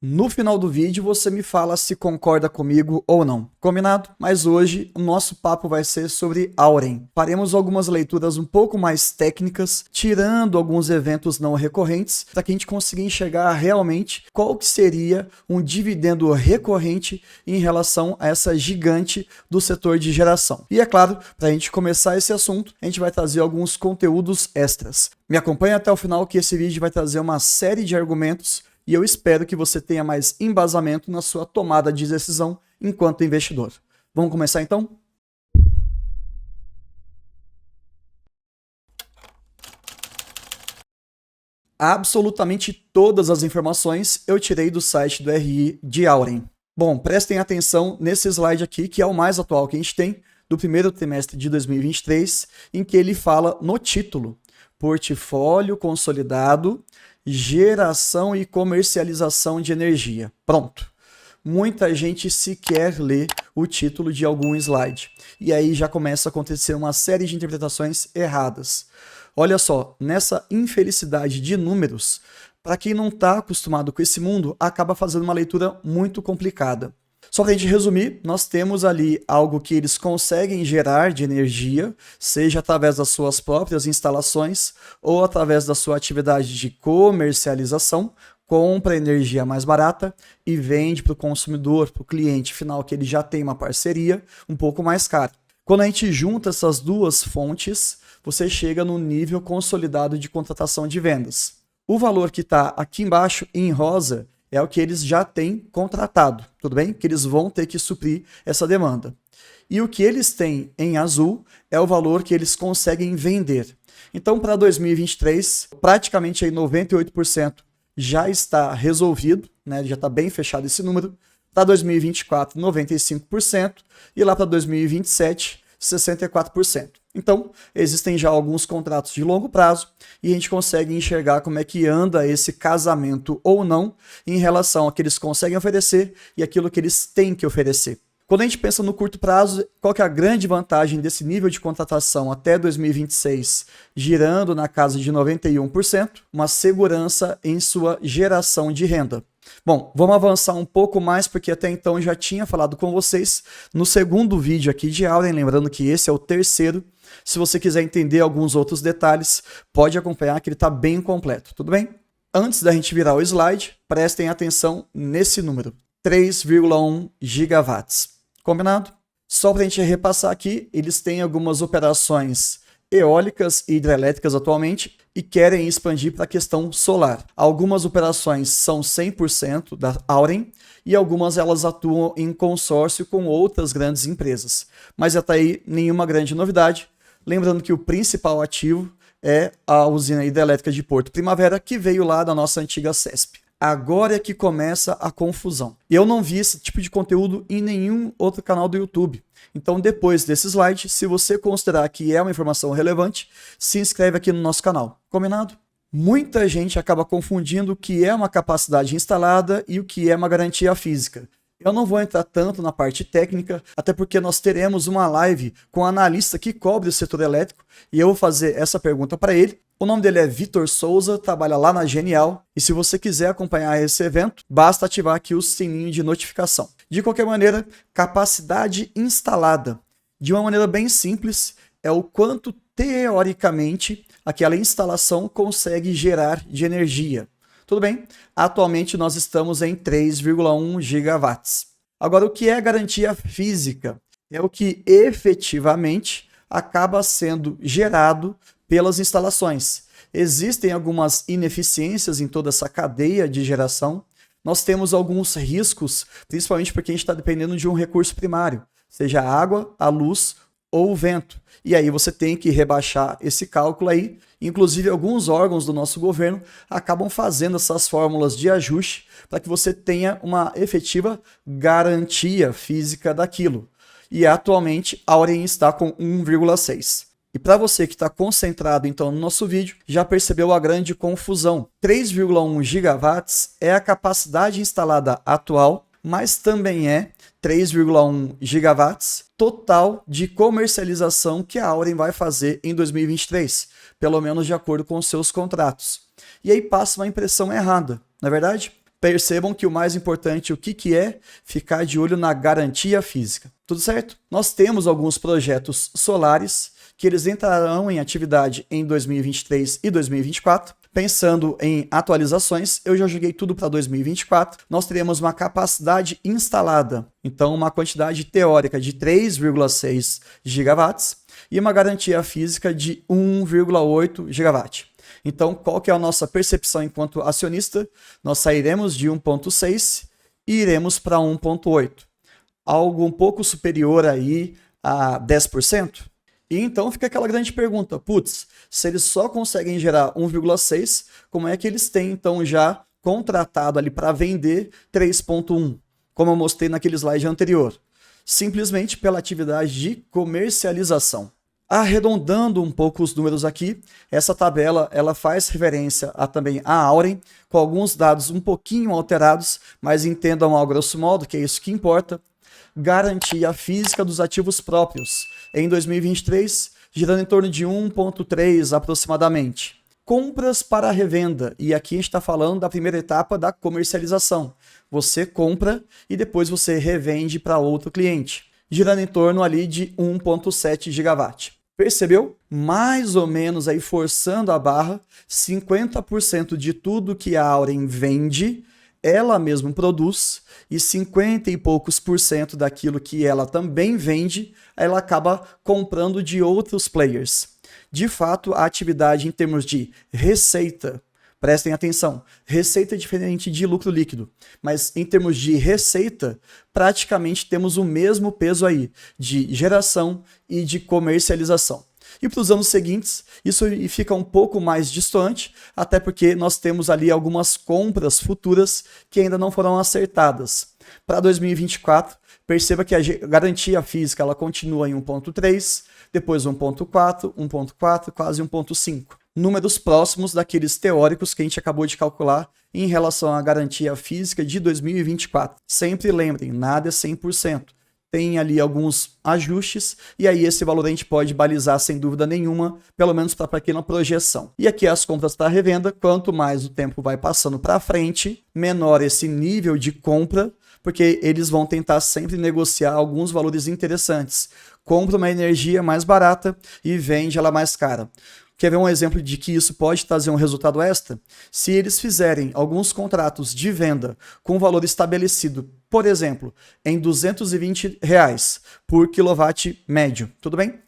No final do vídeo você me fala se concorda comigo ou não. Combinado? Mas hoje o nosso papo vai ser sobre Auren. Faremos algumas leituras um pouco mais técnicas, tirando alguns eventos não recorrentes, para que a gente consiga enxergar realmente qual que seria um dividendo recorrente em relação a essa gigante do setor de geração. E é claro, para a gente começar esse assunto, a gente vai trazer alguns conteúdos extras. Me acompanhe até o final que esse vídeo vai trazer uma série de argumentos e eu espero que você tenha mais embasamento na sua tomada de decisão enquanto investidor. Vamos começar então? Absolutamente todas as informações eu tirei do site do RI de Auren. Bom, prestem atenção nesse slide aqui, que é o mais atual que a gente tem, do primeiro trimestre de 2023, em que ele fala no título: Portfólio consolidado, geração e comercialização de energia. Pronto. Muita gente sequer lê o título de algum slide. E aí já começa a acontecer uma série de interpretações erradas. Olha só, nessa infelicidade de números, para quem não está acostumado com esse mundo, acaba fazendo uma leitura muito complicada. Só para a gente resumir, nós temos ali algo que eles conseguem gerar de energia, seja através das suas próprias instalações ou através da sua atividade de comercialização, compra energia mais barata e vende para o consumidor, para o cliente final, que ele já tem uma parceria um pouco mais cara. Quando a gente junta essas duas fontes, você chega no nível consolidado de contratação de vendas. O valor que está aqui embaixo, em rosa, é o que eles já têm contratado, tudo bem? Que eles vão ter que suprir essa demanda. E o que eles têm em azul é o valor que eles conseguem vender. Então, para 2023, praticamente aí 98% já está resolvido, né? Já está bem fechado esse número. Para 2024, 95%. E lá para 2027, 64%. Então, existem já alguns contratos de longo prazo e a gente consegue enxergar como é que anda esse casamento ou não em relação ao que eles conseguem oferecer e aquilo que eles têm que oferecer. Quando a gente pensa no curto prazo, qual que é a grande vantagem desse nível de contratação até 2026, girando na casa de 91%? Uma segurança em sua geração de renda. Bom, vamos avançar um pouco mais, porque até então eu já tinha falado com vocês no segundo vídeo aqui de Auren, lembrando que esse é o terceiro. Se você quiser entender alguns outros detalhes, pode acompanhar que ele está bem completo, tudo bem? Antes da gente virar o slide, prestem atenção nesse número, 3,1 gigawatts. Combinado? Só para a gente repassar aqui, eles têm algumas operações eólicas e hidrelétricas atualmente e querem expandir para a questão solar. Algumas operações são 100% da Auren e algumas elas atuam em consórcio com outras grandes empresas. Mas até aí nenhuma grande novidade. Lembrando que o principal ativo é a usina hidrelétrica de Porto Primavera, que veio lá da nossa antiga CESP. Agora é que começa a confusão. Eu não vi esse tipo de conteúdo em nenhum outro canal do YouTube. Então, depois desse slide, se você considerar que é uma informação relevante, se inscreve aqui no nosso canal. Combinado? Muita gente acaba confundindo o que é uma capacidade instalada e o que é uma garantia física. Eu não vou entrar tanto na parte técnica, até porque nós teremos uma live com um analista que cobre o setor elétrico e eu vou fazer essa pergunta para ele. O nome dele é Vitor Souza, trabalha lá na Genial e se você quiser acompanhar esse evento, basta ativar aqui o sininho de notificação. De qualquer maneira, capacidade instalada, de uma maneira bem simples, é o quanto teoricamente aquela instalação consegue gerar de energia. Tudo bem? Atualmente nós estamos em 3,1 gigawatts. Agora, o que é garantia física? É o que efetivamente acaba sendo gerado pelas instalações. Existem algumas ineficiências em toda essa cadeia de geração. Nós temos alguns riscos, principalmente porque a gente está dependendo de um recurso primário, seja a água, a luz ou o vento. E aí você tem que rebaixar esse cálculo aí. Inclusive, alguns órgãos do nosso governo acabam fazendo essas fórmulas de ajuste para que você tenha uma efetiva garantia física daquilo. E atualmente a Auren está com 1,6. E para você que está concentrado então no nosso vídeo, já percebeu a grande confusão. 3,1 gigawatts é a capacidade instalada atual, mas também é 3,1 gigawatts total de comercialização que a Auren vai fazer em 2023, pelo menos de acordo com os seus contratos. E aí passa uma impressão errada, não é verdade? Percebam que o mais importante, o que é ficar de olho na garantia física. Tudo certo? Nós temos alguns projetos solares que eles entrarão em atividade em 2023 e 2024. Pensando em atualizações, eu já joguei tudo para 2024. Nós teremos uma capacidade instalada, então uma quantidade teórica de 3,6 gigawatts e uma garantia física de 1,8 gigawatt. Então, qual que é a nossa percepção enquanto acionista? Nós sairemos de 1,6 e iremos para 1,8. Algo um pouco superior aí a 10%. E então fica aquela grande pergunta, putz, se eles só conseguem gerar 1,6, como é que eles têm então já contratado ali para vender 3,1, como eu mostrei naquele slide anterior? Simplesmente pela atividade de comercialização. Arredondando um pouco os números aqui, essa tabela ela faz referência também à Auren, com alguns dados um pouquinho alterados, mas entendam ao grosso modo que é isso que importa. Garantia física dos ativos próprios, em 2023, girando em torno de 1,3 aproximadamente. Compras para revenda, e aqui a gente está falando da primeira etapa da comercialização. Você compra e depois você revende para outro cliente, girando em torno ali de 1,7 gigawatt. Percebeu? Mais ou menos aí forçando a barra, 50% de tudo que a Auren vende, ela mesma produz, e 50 e poucos por cento daquilo que ela também vende, ela acaba comprando de outros players. De fato, a atividade em termos de receita, prestem atenção, receita é diferente de lucro líquido, mas em termos de receita, praticamente temos o mesmo peso aí, de geração e de comercialização. E para os anos seguintes, isso fica um pouco mais distante, até porque nós temos ali algumas compras futuras que ainda não foram acertadas. Para 2024, perceba que a garantia física ela continua em 1,3, depois 1,4, 1,4, quase 1,5. Números próximos daqueles teóricos que a gente acabou de calcular em relação à garantia física de 2024. Sempre lembrem, nada é 100%. Tem ali alguns ajustes, e aí esse valor a gente pode balizar sem dúvida nenhuma, pelo menos para pequena projeção. E aqui as compras para revenda, quanto mais o tempo vai passando para frente, menor esse nível de compra, porque eles vão tentar sempre negociar alguns valores interessantes. Compra uma energia mais barata e vende ela mais cara. Quer ver um exemplo de que isso pode trazer um resultado extra? Se eles fizerem alguns contratos de venda com valor estabelecido, por exemplo, em R$220 por quilowatt médio, tudo bem?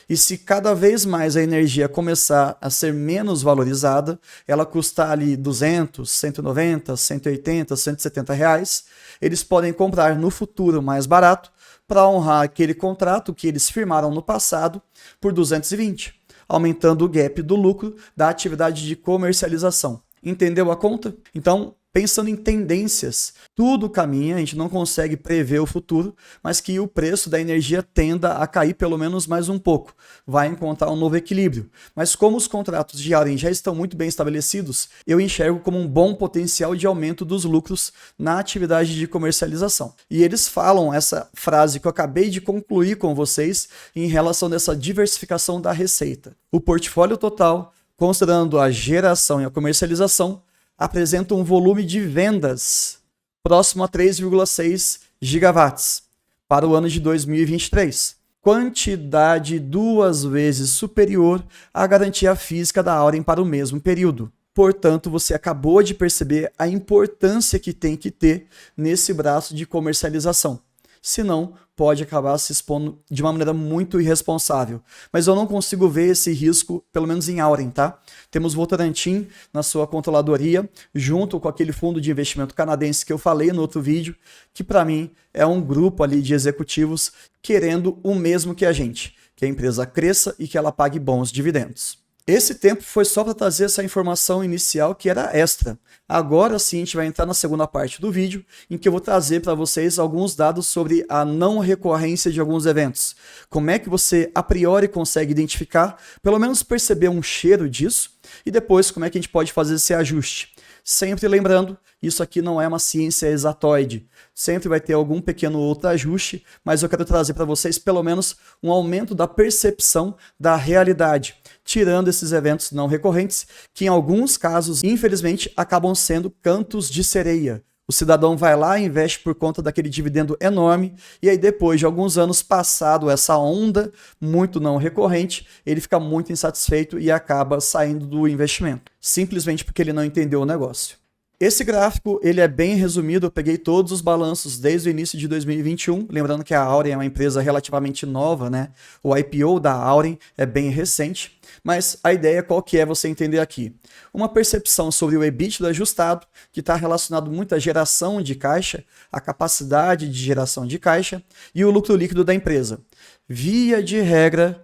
E se cada vez mais a energia começar a ser menos valorizada, ela custar ali 200, 190, 180, 170 reais, eles podem comprar no futuro mais barato para honrar aquele contrato que eles firmaram no passado por 220, aumentando o gap do lucro da atividade de comercialização. Entendeu a conta? Então, pensando em tendências, tudo caminha, a gente não consegue prever o futuro, mas que o preço da energia tenda a cair pelo menos mais um pouco, vai encontrar um novo equilíbrio. Mas como os contratos de Auren já estão muito bem estabelecidos, eu enxergo como um bom potencial de aumento dos lucros na atividade de comercialização. E eles falam essa frase que eu acabei de concluir com vocês em relação dessa diversificação da receita. O portfólio total, considerando a geração e a comercialização, apresenta um volume de vendas próximo a 3,6 gigawatts para o ano de 2023. Quantidade 2 vezes superior à garantia física da Auren para o mesmo período. Portanto, você acabou de perceber a importância que tem que ter nesse braço de comercialização. Senão, pode acabar se expondo de uma maneira muito irresponsável. Mas eu não consigo ver esse risco, pelo menos em Auren, tá? Temos Votorantim na sua controladoria, junto com aquele fundo de investimento canadense que eu falei no outro vídeo, que para mim é um grupo ali de executivos querendo o mesmo que a gente, que a empresa cresça e que ela pague bons dividendos. Esse tempo foi só para trazer essa informação inicial que era extra. Agora sim a gente vai entrar na segunda parte do vídeo, em que eu vou trazer para vocês alguns dados sobre a não recorrência de alguns eventos. Como é que você a priori consegue identificar, pelo menos perceber um cheiro disso, e depois como é que a gente pode fazer esse ajuste. Sempre lembrando, isso aqui não é uma ciência exatoide. Sempre vai ter algum pequeno outro ajuste, mas eu quero trazer para vocês pelo menos um aumento da percepção da realidade, tirando esses eventos não recorrentes, que em alguns casos, infelizmente, acabam sendo cantos de sereia, O cidadão vai lá e investe por conta daquele dividendo enorme, e aí depois de alguns anos passado essa onda muito não recorrente, ele fica muito insatisfeito e acaba saindo do investimento, simplesmente porque ele não entendeu o negócio. Esse gráfico ele é bem resumido, eu peguei todos os balanços desde o início de 2021, lembrando que a Auren é uma empresa relativamente nova, né? O IPO da Auren é bem recente, mas a ideia qual que é você entender aqui? Uma percepção sobre o EBITDA ajustado, que está relacionado muito à geração de caixa, a capacidade de geração de caixa e o lucro líquido da empresa. Via de regra,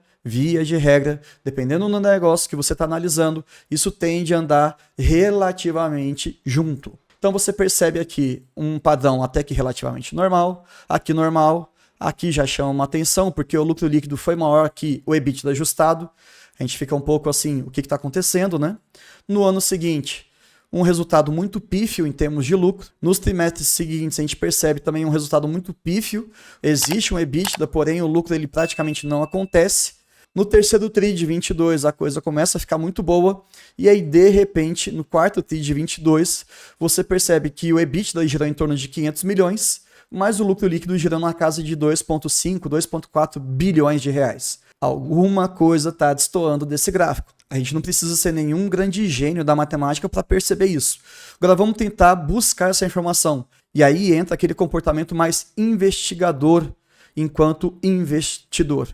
dependendo do negócio que você está analisando, isso tende a andar relativamente junto. Então você percebe aqui um padrão até que relativamente normal, aqui já chama uma atenção porque o lucro líquido foi maior que o EBITDA ajustado. A gente fica um pouco assim, o que está acontecendo, né? No ano seguinte, um resultado muito pífio em termos de lucro. Nos trimestres seguintes, a gente percebe também um resultado muito pífio. Existe um EBITDA, porém o lucro ele praticamente não acontece. No terceiro TRI de 22, a coisa começa a ficar muito boa, e aí, de repente, no quarto TRI de 22, você percebe que o EBITDA girou em torno de 500 milhões, mas o lucro líquido girando na casa de 2,5, 2,4 bilhões de reais. Alguma coisa está destoando desse gráfico. A gente não precisa ser nenhum grande gênio da matemática para perceber isso. Agora vamos tentar buscar essa informação. E aí entra aquele comportamento mais investigador enquanto investidor.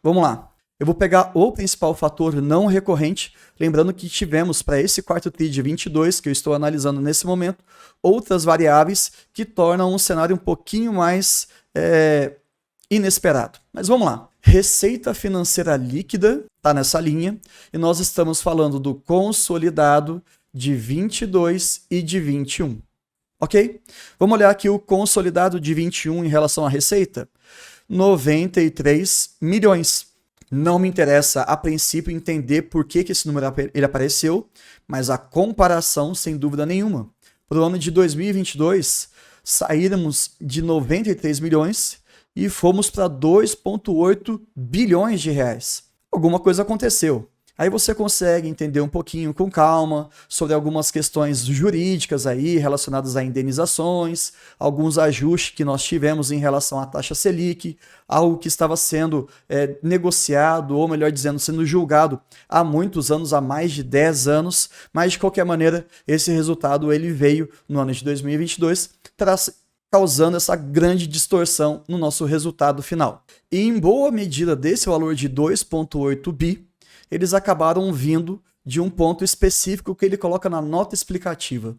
Vamos lá. Eu vou pegar o principal fator não recorrente, lembrando que tivemos para esse quarto TRI de 22, que eu estou analisando nesse momento, outras variáveis que tornam um cenário um pouquinho mais inesperado. Mas vamos lá. Receita financeira líquida está nessa linha e nós estamos falando do consolidado de 22 e de 21. Ok? Vamos olhar aqui o consolidado de 21 em relação à receita. 93 milhões. Não me interessa, a princípio, entender por que esse número ele apareceu, mas a comparação, sem dúvida nenhuma. Para o ano de 2022, saímos de 93 milhões e fomos para 2,8 bilhões de reais. Alguma coisa aconteceu. Aí você consegue entender um pouquinho com calma sobre algumas questões jurídicas aí relacionadas a indenizações, alguns ajustes que nós tivemos em relação à taxa Selic, algo que estava sendo negociado, ou melhor dizendo, sendo julgado há muitos anos, há mais de 10 anos, mas de qualquer maneira esse resultado ele veio no ano de 2022, causando essa grande distorção no nosso resultado final. E em boa medida desse valor de 2,8 bi, eles acabaram vindo de um ponto específico que ele coloca na nota explicativa.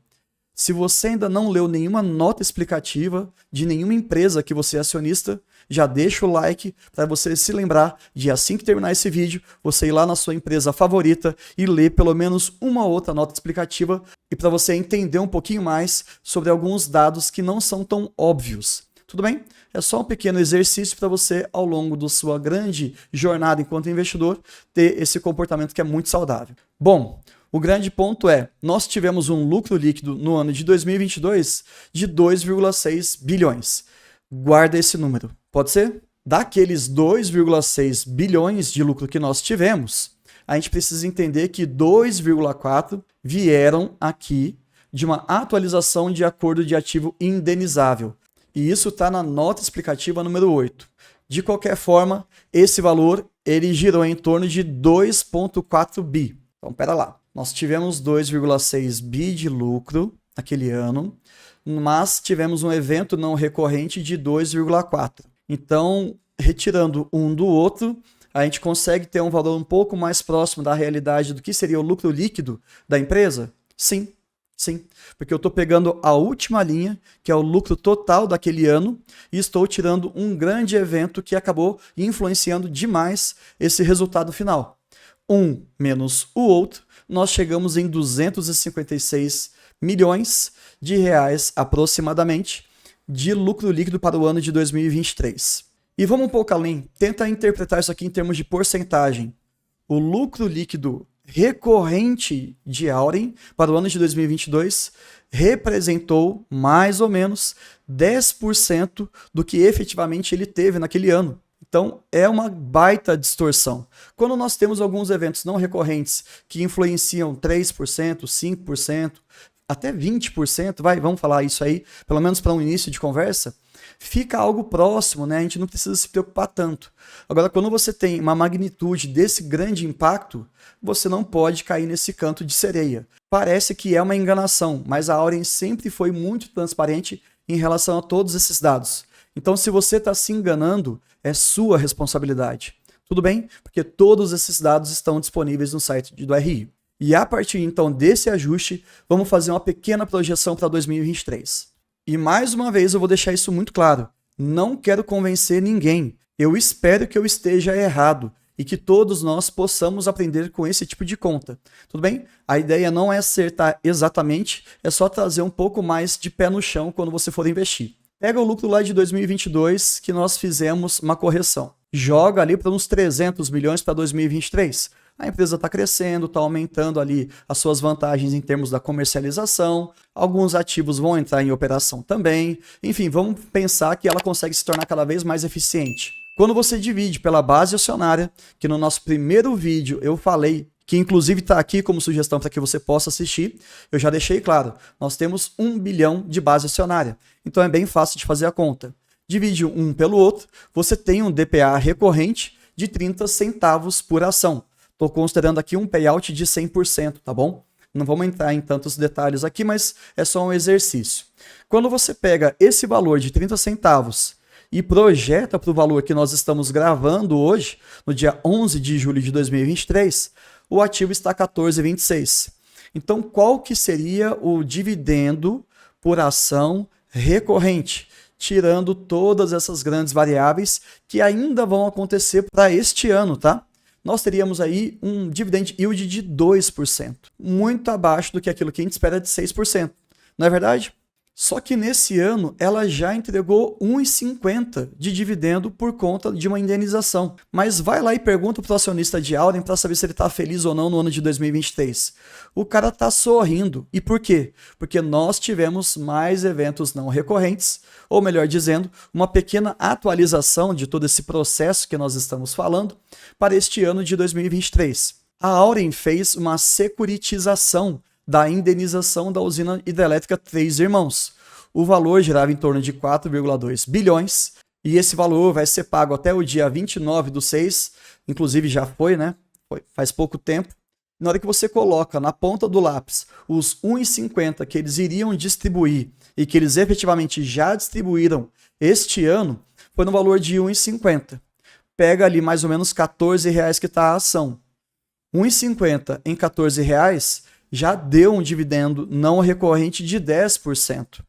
Se você ainda não leu nenhuma nota explicativa de nenhuma empresa que você é acionista, já deixa o like para você se lembrar de, assim que terminar esse vídeo, você ir lá na sua empresa favorita e ler pelo menos uma outra nota explicativa e para você entender um pouquinho mais sobre alguns dados que não são tão óbvios. Tudo bem? É só um pequeno exercício para você, ao longo da sua grande jornada enquanto investidor, ter esse comportamento que é muito saudável. Bom, o grande ponto é, nós tivemos um lucro líquido no ano de 2022 de 2,6 bilhões. Guarda esse número, pode ser? Daqueles 2,6 bilhões de lucro que nós tivemos, a gente precisa entender que 2,4 vieram aqui de uma atualização de acordo de ativo indenizável. E isso está na nota explicativa número 8. De qualquer forma, esse valor ele girou em torno de 2,4 bi. Então, pera lá. Nós tivemos 2,6 bi de lucro naquele ano, mas tivemos um evento não recorrente de 2,4. Então, retirando um do outro, a gente consegue ter um valor um pouco mais próximo da realidade do que seria o lucro líquido da empresa? Sim. Sim, porque eu estou pegando a última linha, que é o lucro total daquele ano, e estou tirando um grande evento que acabou influenciando demais esse resultado final. Um menos o outro, nós chegamos em 256 milhões de reais aproximadamente de lucro líquido para o ano de 2023. E vamos um pouco além, tenta interpretar isso aqui em termos de porcentagem. O lucro líquido recorrente de Auren para o ano de 2022 representou mais ou menos 10% do que efetivamente ele teve naquele ano. Então, é uma baita distorção. Quando nós temos alguns eventos não recorrentes que influenciam 3%, 5%, até 20%, vamos falar isso aí, pelo menos para um início de conversa, fica algo próximo, né? A gente não precisa se preocupar tanto. Agora, quando você tem uma magnitude desse grande impacto, você não pode cair nesse canto de sereia. Parece que é uma enganação, mas a Auren sempre foi muito transparente em relação a todos esses dados. Então, se você está se enganando, é sua responsabilidade. Tudo bem? Porque todos esses dados estão disponíveis no site do RI. E a partir, então, desse ajuste, vamos fazer uma pequena projeção para 2023. E mais uma vez eu vou deixar isso muito claro. Não quero convencer ninguém. Eu espero que eu esteja errado e que todos nós possamos aprender com esse tipo de conta. Tudo bem? A ideia não é acertar exatamente, é só trazer um pouco mais de pé no chão quando você for investir. Pega o lucro lá de 2022 que nós fizemos uma correção. Joga ali para uns 300 milhões para 2023. A empresa está crescendo, está aumentando ali as suas vantagens em termos da comercialização, alguns ativos vão entrar em operação também, enfim, vamos pensar que ela consegue se tornar cada vez mais eficiente. Quando você divide pela base acionária, que no nosso primeiro vídeo eu falei, que inclusive está aqui como sugestão para que você possa assistir, eu já deixei claro, nós temos 1 bilhão de base acionária, então é bem fácil de fazer a conta. Divide um pelo outro, você tem um DPA recorrente de 30 centavos por ação. Estou considerando aqui um payout de 100%, tá bom? Não vamos entrar em tantos detalhes aqui, mas é só um exercício. Quando você pega esse valor de 30 centavos e projeta para o valor que nós estamos gravando hoje, no dia 11 de julho de 2023, o ativo está 14,26. Então, qual que seria o dividendo por ação recorrente? Tirando todas essas grandes variáveis que ainda vão acontecer para este ano, tá? Nós teríamos aí um dividend yield de 2%, muito abaixo do que aquilo que a gente espera de 6%, não é verdade? Só que nesse ano ela já entregou 1,50 de dividendo por conta de uma indenização. Mas vai lá e pergunta para o acionista de Auren para saber se ele está feliz ou não no ano de 2023. O cara está sorrindo. E por quê? Porque nós tivemos mais eventos não recorrentes, ou melhor dizendo, uma pequena atualização de todo esse processo que nós estamos falando para este ano de 2023. A Auren fez uma securitização da indenização da usina hidrelétrica Três Irmãos. O valor girava em torno de 4,2 bilhões e esse valor vai ser pago até o dia 29/6, inclusive já foi, né? Faz pouco tempo. Na hora que você coloca na ponta do lápis os 1,50 que eles iriam distribuir e que eles efetivamente já distribuíram este ano, foi no valor de 1,50. Pega ali mais ou menos R$14 que está a ação. 1,50 em R$14 já deu um dividendo não recorrente de 10%.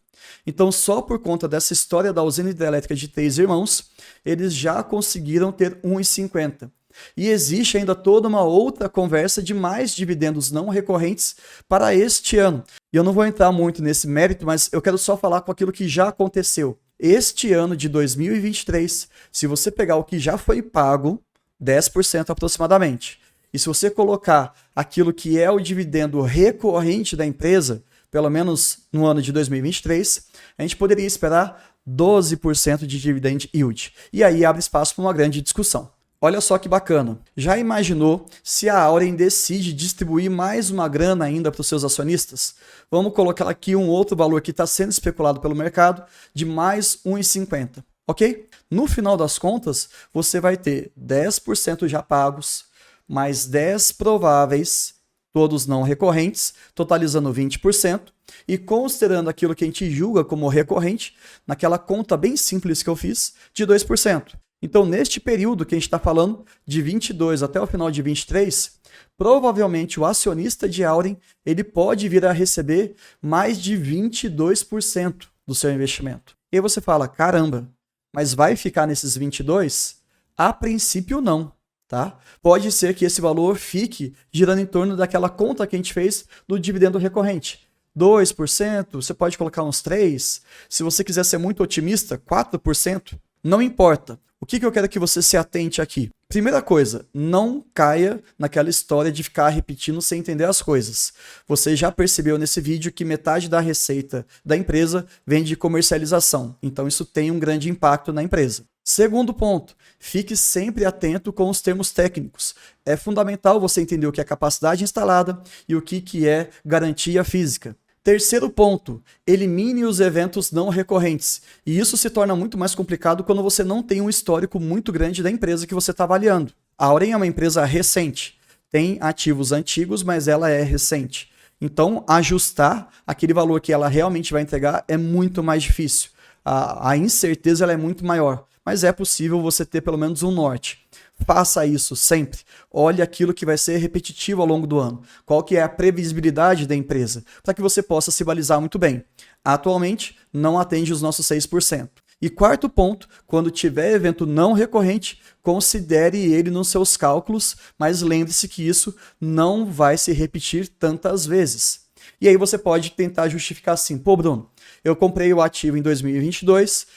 Então, só por conta dessa história da usina hidrelétrica de Três Irmãos, eles já conseguiram ter 1,50. E existe ainda toda uma outra conversa de mais dividendos não recorrentes para este ano. E eu não vou entrar muito nesse mérito, mas eu quero só falar com aquilo que já aconteceu. Este ano de 2023, se você pegar o que já foi pago, 10% aproximadamente, e se você colocar aquilo que é o dividendo recorrente da empresa, pelo menos no ano de 2023, a gente poderia esperar 12% de dividend yield. E aí abre espaço para uma grande discussão. Olha só que bacana. Já imaginou se a Auren decide distribuir mais uma grana ainda para os seus acionistas? Vamos colocar aqui um outro valor que está sendo especulado pelo mercado de mais 1,50, ok? No final das contas, você vai ter 10% já pagos, mais 10 prováveis, todos não recorrentes, totalizando 20%, e considerando aquilo que a gente julga como recorrente, naquela conta bem simples que eu fiz, de 2%. Então, neste período que a gente está falando, de 22 até o final de 23, provavelmente o acionista de Auren ele pode vir a receber mais de 22% do seu investimento. E aí você fala, caramba, mas vai ficar nesses 22%? A princípio, não. Tá? Pode ser que esse valor fique girando em torno daquela conta que a gente fez do dividendo recorrente. 2%, você pode colocar uns 3%. Se você quiser ser muito otimista, 4%. Não importa. O que eu quero que você se atente aqui? Primeira coisa, não caia naquela história de ficar repetindo sem entender as coisas. Você já percebeu nesse vídeo que metade da receita da empresa vem de comercialização. Então isso tem um grande impacto na empresa. Segundo ponto, fique sempre atento com os termos técnicos. É fundamental você entender o que é capacidade instalada e o que é garantia física. Terceiro ponto, elimine os eventos não recorrentes. E isso se torna muito mais complicado quando você não tem um histórico muito grande da empresa que você está avaliando. A Auren é uma empresa recente, tem ativos antigos, mas ela é recente. Então, ajustar aquele valor que ela realmente vai entregar é muito mais difícil. A incerteza ela é muito maior, mas é possível você ter pelo menos um norte. Faça isso sempre. Olhe aquilo que vai ser repetitivo ao longo do ano. Qual que é a previsibilidade da empresa, para que você possa se balizar muito bem. Atualmente, não atende os nossos 6%. E quarto ponto, quando tiver evento não recorrente, considere ele nos seus cálculos, mas lembre-se que isso não vai se repetir tantas vezes. E aí você pode tentar justificar assim, pô Bruno, eu comprei o ativo em 2022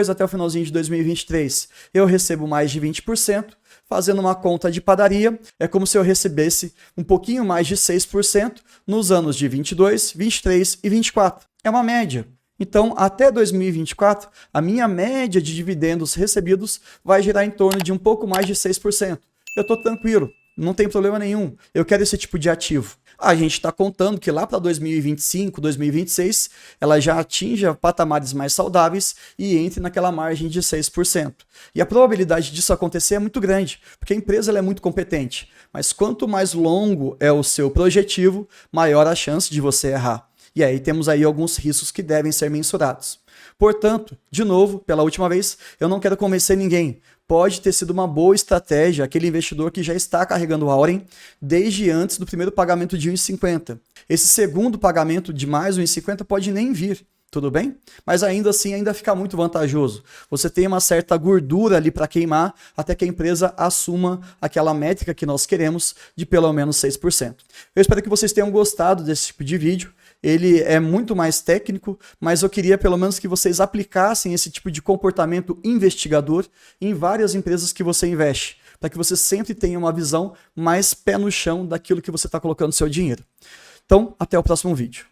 até o finalzinho de 2023, eu recebo mais de 20%, fazendo uma conta de padaria, é como se eu recebesse um pouquinho mais de 6% nos anos de 22, 23 e 24. É uma média. Então, até 2024, a minha média de dividendos recebidos vai girar em torno de um pouco mais de 6%. Eu estou tranquilo, não tem problema nenhum. Eu quero esse tipo de ativo. A gente está contando que lá para 2025, 2026, ela já atinja patamares mais saudáveis e entre naquela margem de 6%. E a probabilidade disso acontecer é muito grande, porque a empresa ela é muito competente. Mas quanto mais longo é o seu projetivo, maior a chance de você errar. E aí temos aí alguns riscos que devem ser mensurados. Portanto, de novo, pela última vez, eu não quero convencer ninguém. Pode ter sido uma boa estratégia aquele investidor que já está carregando a Auren desde antes do primeiro pagamento de 1,50. Esse segundo pagamento de mais 1,50 pode nem vir, tudo bem? Mas ainda assim ainda fica muito vantajoso. Você tem uma certa gordura ali para queimar até que a empresa assuma aquela métrica que nós queremos de pelo menos 6%. Eu espero que vocês tenham gostado desse tipo de vídeo. Ele é muito mais técnico, mas eu queria pelo menos que vocês aplicassem esse tipo de comportamento investigador em várias empresas que você investe, para que você sempre tenha uma visão mais pé no chão daquilo que você está colocando seu dinheiro. Então, até o próximo vídeo.